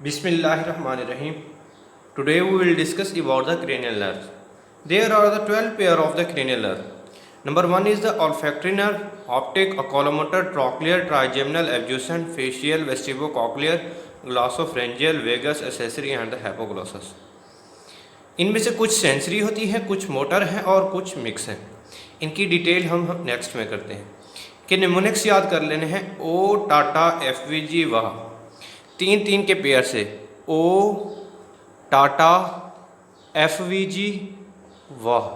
Bismillahirrahmanirrahim. Today we will discuss about the cranial nerves. There are the 12 pair of the cranial nerve. Number 1 is the olfactory nerve, optic, oculomotor, trochlear, trigeminal, abducens, facial, vestibulocochlear, glossopharyngeal, vagus, accessory and the hypoglossus. इनमें से कुछ sensory होती है, कुछ motor है और कुछ mix है. इनकी डिटेल हम नेक्स्ट में करते हैं. कि निमोनिक्स याद कर लेने हैं. ओ, टाटा, एफवीजी, वाह. तीन तीन के पेयर से ओ, टाटा, एफवीजी, वाह.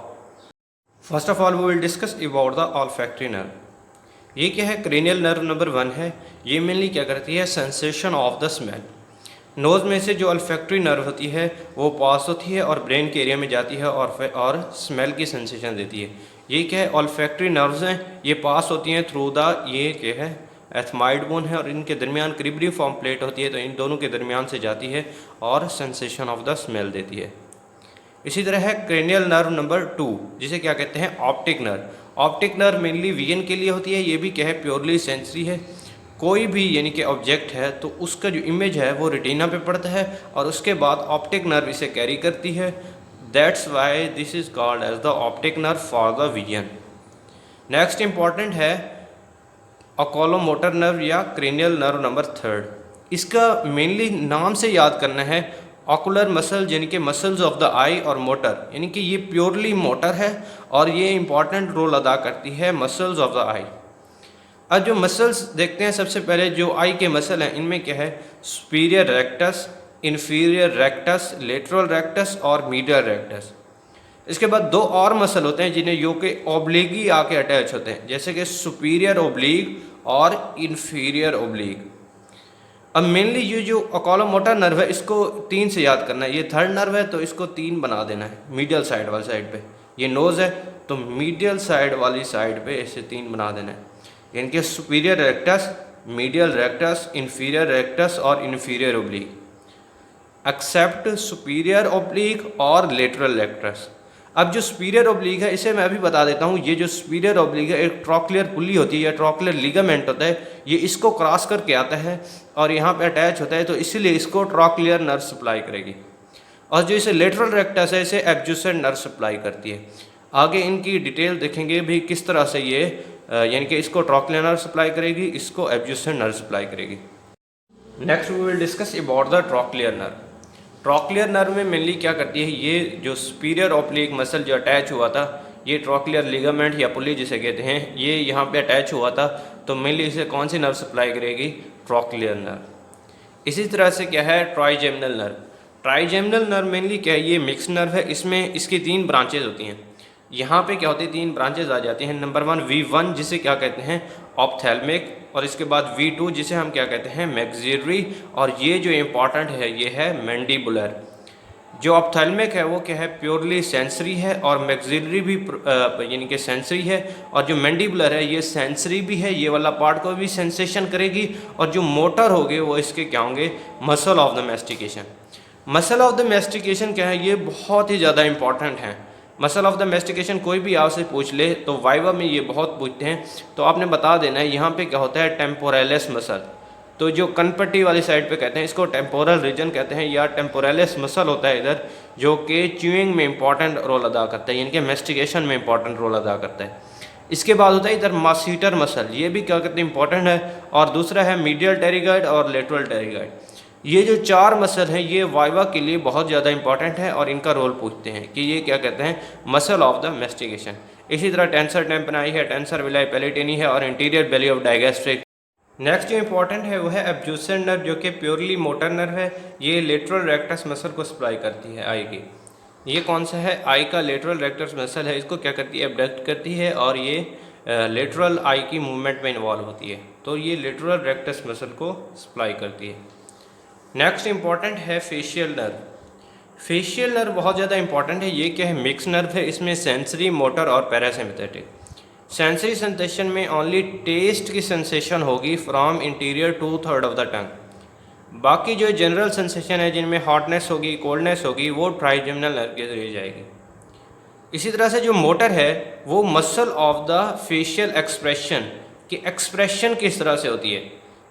First of all we will discuss about the olfactory nerve. ये क्या है? क्रेनियल नर्व नंबर 1 है. ये मेनली क्या करती है? Sensation of the smell. Nose में से जो अल्फैक्टरी नर्व होती है वो पास होती है और ब्रेन के एरिया में जाती है और स्मेल की सेंसेशन देती है. ये क्या है? ऑल्फैक्टरी नर्व्स हैं. ये पास होती हैं थ्रू द, ये क्या है? एथमाइड बोन है और इनके दरमियान क्रिब्रिफॉर्म प्लेट होती है, तो इन दोनों के दरमियान से जाती है और सेंसेशन ऑफ द स्मेल देती है. इसी तरह है क्रेनियल नर्व नंबर 2, जिसे क्या कहते हैं? Optic nerve. Optic nerve mainly vision के लिए होती है. ये भी क्या है? प्योरली सेंसरी है. कोई भी यानी कि ऑब्जेक्ट है तो उसका जो इमेज है वो रेटिना पे पड़ता है और उसके बाद ऑप्टिक नर्व इसे कैरी करती है. That's why this is called as the optic nerve for the vision. Next important है ओकुलोमोटर नर्व या क्रेनियल नर्व नंबर 3. इसका मेनली नाम से याद करना है. ऑकुलर मसल यानी कि मसल्स ऑफ द आई और मोटर, यानी कि ये प्योरली मोटर है और ये इंपॉर्टेंट रोल अदा करती है मसल्स ऑफ द आई. अब जो मसल्स देखते हैं, सबसे पहले जो आई के मसल हैं इनमें क्या है? Superior rectus, inferior rectus, lateral rectus और मीडियल रेक्टस. इसके बाद दो और मसल होते हैं जिन्हें यो के ओब्लिगी आके अटैच होते हैं, जैसे कि सुपीरियर ओब्लिग और इन्फीरियर ओब्लिग. अब मेनली ये जो ओकुलोमोटर नर्व है इसको 3 से याद करना है. ये थर्ड नर्व है तो इसको 3 बना देना है मीडियल साइड वाली साइड पे. ये नोज़ है तो मीडियल साइड वाली साइड पे इसे 3 बना देना है. यानी कि superior rectus, medial rectus, inferior rectus और inferior oblique. Except superior oblique और लेटरल रेक्टस. अब जो सुपीरियर ओब्लिक है इसे मैं अभी बता देता हूँ. ये जो सुपीरियर ओब्लिक है एक ट्रोक्लियर पुली होती है या ट्रोक्लियर लिगामेंट होता है. ये इसको क्रॉस करके आता है और यहाँ पे अटैच होता है, तो इसीलिए इसको ट्रोक्लियर नर्व सप्लाई करेगी. और जो इसे लेटरल रेक्टस है इसे एब्ड्यूसेंट नर्व सप्लाई करती है. आगे इनकी डिटेल देखेंगे भी किस तरह से ये यानी कि इसको ट्रोक्लियर नर्व सप्लाई करेगी, इसको एब्ड्यूसेंट नर्व सप्लाई करेगी. Next we will discuss about the trochlear nerve. Trochlear nerve में मेनली क्या करती है? ये जो सुपीरियर ओब्लिक मसल जो अटैच हुआ था, ये ट्रोक्लियर लिगामेंट या पुली जिसे कहते हैं, ये यहाँ पे अटैच हुआ था, तो मेनली इसे कौन सी नर्व सप्लाई करेगी? Trochlear nerve. इसी तरह से क्या है? Trigeminal nerve. Trigeminal nerve mainly क्या है? ये मिक्स नर्व है. इसमें इसकी 3 ब्रांचेज होती हैं. यहाँ पे क्या होती है? 3 ब्रांचेज आ जाती हैं. नंबर 1 V1 जिसे क्या कहते हैं? ऑप्थेल्मिक. और इसके बाद V2 जिसे हम क्या कहते हैं? मैक्सिलरी. और ये जो इम्पॉर्टेंट है ये है मैंडिबुलर. जो ऑप्थेल्मिक है वो क्या है? प्योरली सेंसरी है और मैक्सिलरी भी यानी कि सेंसरी है. और जो मैंडिबुलर है ये सेंसरी भी है, ये वाला पार्ट को भी सेंसेशन करेगी. और जो मोटर होंगे वो इसके क्या होंगे? Muscle of the mastication. Muscle of the mastication क्या है? ये बहुत ही ज़्यादा इंपॉर्टेंट है. मसल ऑफ द मैस्टिकेशन कोई भी आपसे पूछ ले तो वाइवा में ये बहुत पूछते हैं, तो आपने बता देना है यहाँ पे क्या होता है? Temporalis muscle. तो जो कनपट्टी वाली साइड पे कहते हैं इसको टेम्पोरल रीजन कहते हैं या टेम्पोरलिस मसल होता है इधर, जो कि च्यूइंग में इंपॉर्टेंट रोल अदा करता है, यानी कि मैस्टिकेशन में इंपॉर्टेंट रोल अदा करता है. इसके बाद होता है इधर मास्सीटर मसल. ये भी क्या कहते हैं? इंपॉर्टेंट है. और दूसरा है मीडियल टेरिगाइड और लेटरल टेरिगाइड. ये जो 4 मसल हैं ये वाइवा के लिए बहुत ज़्यादा इंपॉर्टेंट है और इनका रोल पूछते हैं कि ये क्या कहते हैं? Muscle of the mastication. इसी तरह टेंसर टेम्पनाई है, टेंसर विलाई पैलेटिनी है और interior belly of digastric. Next जो इंपॉर्टेंट है वो है एब्ड्यूसेंट नर्व, जो कि प्योरली मोटर नर्व है. ये लेटरल रेक्टस मसल को सप्लाई करती है आई की. ये कौन सा है? आई का लेटरल रेक्टस मसल है. इसको क्या करती है? एब्डक्ट करती है और ये लेटरल आई की मूवमेंट में इन्वॉल्व होती है, तो ये लेटरल रेक्टस मसल को सप्लाई करती है. नेक्स्ट इंपॉर्टेंट है फेशियल नर्व. फेशियल नर्व बहुत ज़्यादा इंपॉर्टेंट है. ये क्या है? मिक्स नर्व है. इसमें सेंसरी, मोटर और पैरासिम्पैथेटिक. सेंसरी सेंसेशन में ओनली टेस्ट की सेंसेशन होगी फ्रॉम इंटीरियर 2/3 ऑफ द टंग. बाकी जो जनरल सेंसेशन है जिनमें हॉटनेस होगी, कोल्डनेस होगी, वो ट्राइजेमिनल नर्व के जरिए जाएगी. इसी तरह से जो मोटर है वो muscle of the facial expression, कि एक्सप्रेशन किस तरह से होती है.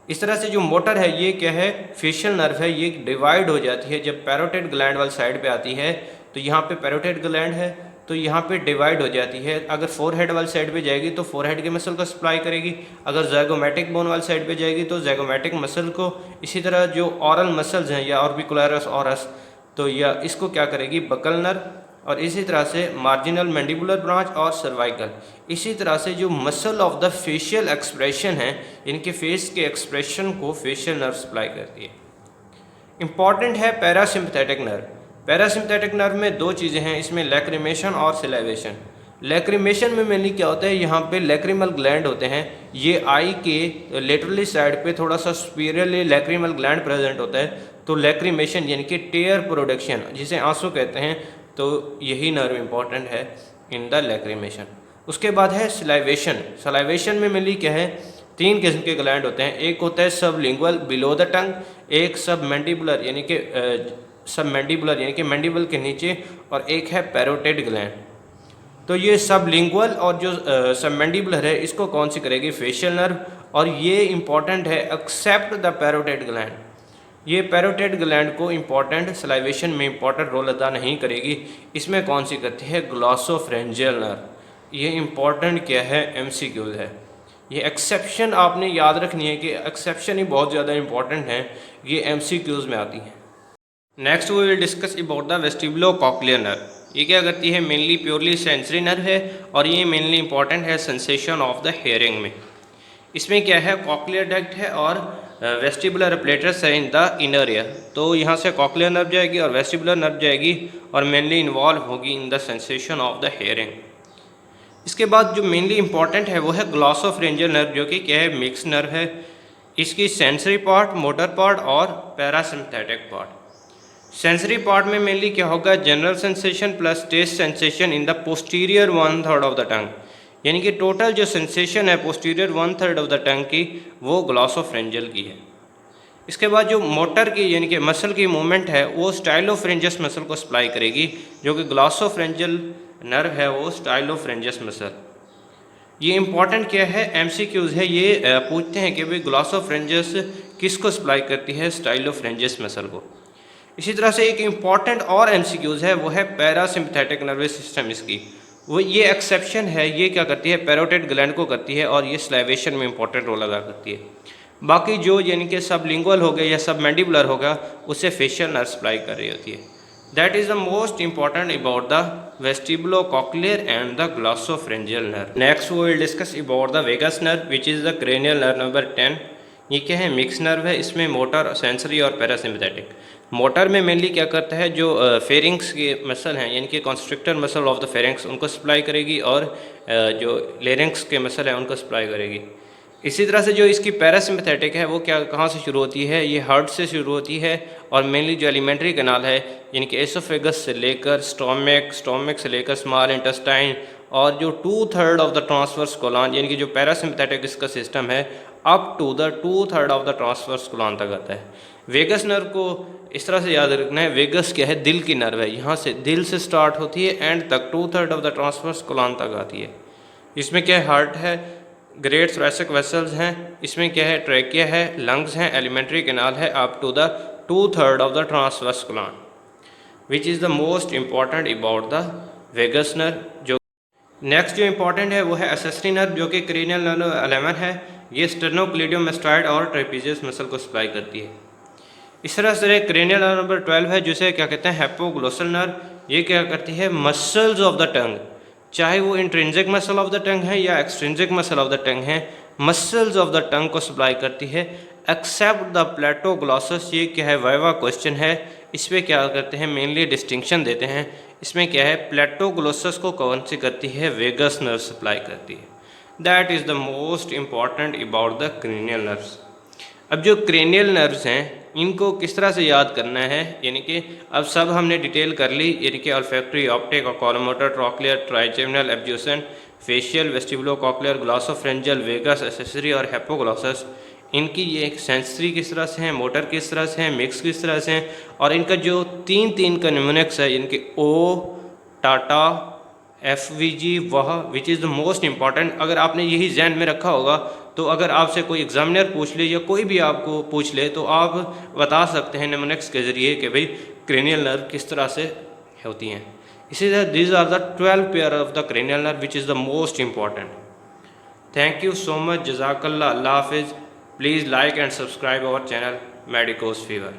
इस तरह से जो मोटर है ये क्या है, फेशियल नर्व है, ये डिवाइड हो जाती है जब पैरोटिड ग्लैंड वाली साइड पे आती है। तो यहाँ पे पैरोटिड ग्लैंड है तो यहाँ पे डिवाइड हो जाती है। अगर फोरहेड वाली साइड पे जाएगी तो फोरहेड के मसल को सप्लाई करेगी, अगर जैगोमैटिक बोन वाली साइड पे जाएगी तो जैगोमैटिक मसल को। इसी तरह जो ऑरल मसल्स हैं या ऑर्बिकुलरिस ऑरस, तो या इसको क्या करेगी, बकल नर्व। और इसी तरह से मार्जिनल मैंडिबुलर ब्रांच और सर्वाइकल। इसी तरह से जो muscle of the facial expression है, इनके फेस के एक्सप्रेशन को फेशियल नर्व सप्लाई करती है। इंपॉर्टेंट है पैरासिम्पथेटिक नर्व। पैरासिम्पथेटिक नर्व में दो चीज़ें हैं, इसमें लैक्रिमेशन और सिलाइवेशन। लैक्रिमेशन में मेनली क्या होता है, यहाँ पे लैक्रिमल ग्लैंड होते हैं, ये आई के लेटरली साइड पे थोड़ा सा सुपीरियरली लैक्रिमल ग्लैंड प्रेजेंट होता है। तो लैक्रिमेशन यानी कि टेयर प्रोडक्शन, जिसे आंसू कहते हैं, तो यही नर्व इंपॉर्टेंट है इन द लैक्रिमेशन। उसके बाद है सिलाइवेशन। सिलाइवेशन में मेनली क्या है, तीन किस्म के ग्लैंड होते हैं। एक होता है सबलिंगुअल बिलो द टंग, एक सब मैंडिबुलर यानी कि मैंडिबल के नीचे, और एक है पैरोटिड ग्लैंड। तो ये सबलिंगुअल और जो सबमैंडिबुलर है, इसको कौन सी करेगी, फेशियल नर्व। और ये इंपॉर्टेंट है एक्सेप्ट द पैरोटिड ग्लैंड, ये पैरोटिड ग्लैंड को इंपॉर्टेंट सलाइवेशन में इंपॉर्टेंट रोल अदा नहीं करेगी। इसमें कौन सी करती है, ग्लॉसोफ्रेंजियल नर्व। ये इंपॉर्टेंट क्या है, एमसीक्यूज है। ये एक्सेप्शन आपने याद रखनी है कि एक्सेप्शन ही बहुत ज़्यादा इंपॉर्टेंट है, ये एमसीक्यूज में आती हैं। Next we will discuss about the vestibulocochlear nerve. ये क्या करती है, मेनली प्योरली सेंसरी नर्व है और ये मेनली इंपॉर्टेंट है सेंसेशन ऑफ द हेयरिंग में। इसमें क्या है, कॉक्लियर डक्ट है और वेस्टिबुलर अपलेटस है इन द इनर ईयर। तो यहाँ से कॉक्लियर नर्व जाएगी और वेस्टिबुलर नर्व जाएगी और मेनली इन्वॉल्व होगी in the sensation of the hearing. इसके बाद जो मेनली इंपॉर्टेंट है वो है ग्लॉसोफ्रेंजियल नर्व, जो कि क्या है, मिक्स नर्व है। इसकी सेंसरी पार्ट, मोटर पार्ट और पैरासिम्पथेटिक पार्ट। सेंसरी पार्ट में मेनली क्या होगा, general sensation plus taste sensation in the posterior 1/3 of the tongue, यानी कि टोटल जो सेंसेशन है पोस्टीरियर 1/3 ऑफ द टंग की, वो ग्लॉसोफ्रेंजियल की है। इसके बाद जो मोटर की यानी कि मसल की मूवमेंट है, वो स्टाइलोफ्रेंजियस मसल को सप्लाई करेगी, जो कि ग्लॉसोफ्रेंजियल नर्व है वो स्टाइलोफ्रेंजियस मसल। ये इंपॉर्टेंट क्या है, एमसीक्यूज है, ये पूछते हैं कि भाई ग्लॉसोफ्रेंजियस किसको सप्लाई करती है, स्टाइलोफ्रेंजियस मसल को। इसी तरह से एक इम्पॉर्टेंट और एमसीक्यूज है, वो है पैरासिम्पथेटिक नर्वस सिस्टम। इसकी वो ये एक्सेप्शन है, ये क्या करती है, पैरोटिड ग्लैंड को करती है और ये स्लाइवेशन में इंपॉर्टेंट रोल अदा करती है। बाकी जो यानी कि सबलिंगुअल हो गया या सब मैंडिबुलर होगा, उससे फेशियल नर्व सप्लाई कर रही होती है। That is the most important about the vestibulocochlear and the glossopharyngeal nerve. Next we will discuss about the vagus nerve which is the cranial nerve number 10। ये क्या है, मिक्स नर्व है, इसमें motor, sensory और पैरासिम्पथेटिक। मोटर में mainly क्या करता है, जो फेरिंग्स के मसल हैं यानी कि constrictor muscle of the pharynx, उनको सप्लाई करेगी, और जो लेरिंग्स के मसल हैं उनको सप्लाई करेगी। इसी तरह से जो इसकी पैरासिम्पथेटिक है वो क्या, कहाँ से शुरू होती है, ये हार्ट से शुरू होती है और मेनली जो एलिमेंट्री कैनाल है यानी कि एसोफेगस से लेकर स्टोमक से लेकर स्मॉल इंटेस्टाइन, और जो 2/3 ऑफ द ट्रांसवर्स कोलन यानी कि जो पैरासिम्पथेटिक इसका सिस्टम है, up to the 2/3 of the transverse colon तक आता है। वेगस नर्व को इस तरह से याद रखना है, वेगस क्या है, दिल की नर्व है, यहाँ से दिल से स्टार्ट होती है एंड तक 2/3 ऑफ द ट्रांसवर्स कोलन तक आती है। इसमें क्या है, हार्ट है, ग्रेट थोरैसिक वेसल्स हैं, इसमें क्या है, ट्रैकिया है, लंग्स हैं, एलिमेंट्री कैनाल है, up to the 2/3 of the transverse colon, which is the most important about the vagus nerve. जो नेक्स्ट जो इंपॉर्टेंट है वो है एक्सेसरी नर्व, जो कि क्रेनियल नर्व 11 है। ये स्टर्नोक्लेडियोमास्टॉइड और ट्रेपीजियस मसल को सप्लाई करती है। इस तरह से क्रेनियल नर्व नंबर 12 है, जिसे क्या कहते हैं, हैपोग्लोसल नर्व। ये क्या करती है, मसल्स ऑफ द टंग, चाहे वो इंट्रिंसिक मसल ऑफ द टंग है या एक्सट्रिंसिक मसल ऑफ द टंग है, मसल्स ऑफ द टंग को सप्लाई करती है एक्सेप्ट द प्लेटोग्लॉसस। ये क्या है, वाइवा क्वेश्चन है, इस पर क्या करते हैं, मेनली डिस्टिंक्शन देते हैं। इसमें क्या है, प्लेटोग्लॉसस को कौन सी करती है, वेगस नर्व सप्लाई करती है। That is the most important about the cranial nerves. अब जो क्रेनियल नर्व्स हैं इनको किस तरह से याद करना है, यानी कि अब सब हमने डिटेल कर ली, यानी कि olfactory, optic, oculomotor, trochlear, trigeminal, abducens, facial, vestibulocochlear, glossopharyngeal, vagus, accessory और हैपोग्लॉसस। इनकी ये सेंसरी किस तरह से हैं, मोटर किस तरह से हैं, मिक्स किस तरह से हैं, और इनका जो तीन का न्यूमोनिक्स है, इनके ओ, टाटा, FVG, वह, विच इज़ द मोस्ट इंपॉर्टेंट। अगर आपने यही जहन में रखा होगा तो अगर आपसे कोई एग्जामिनर पूछ ले या कोई भी आपको पूछ ले तो आप बता सकते हैं निम्नलिखित के ज़रिए कि भाई क्रेनियल नर्व किस तरह से होती हैं। इसी तरह these are the 12 pair of the cranial nerve which is the most important. Thank you so much, जज़ाकल्लाह, अल्लाह हाफिज़। Please like and subscribe our channel Medicos fever.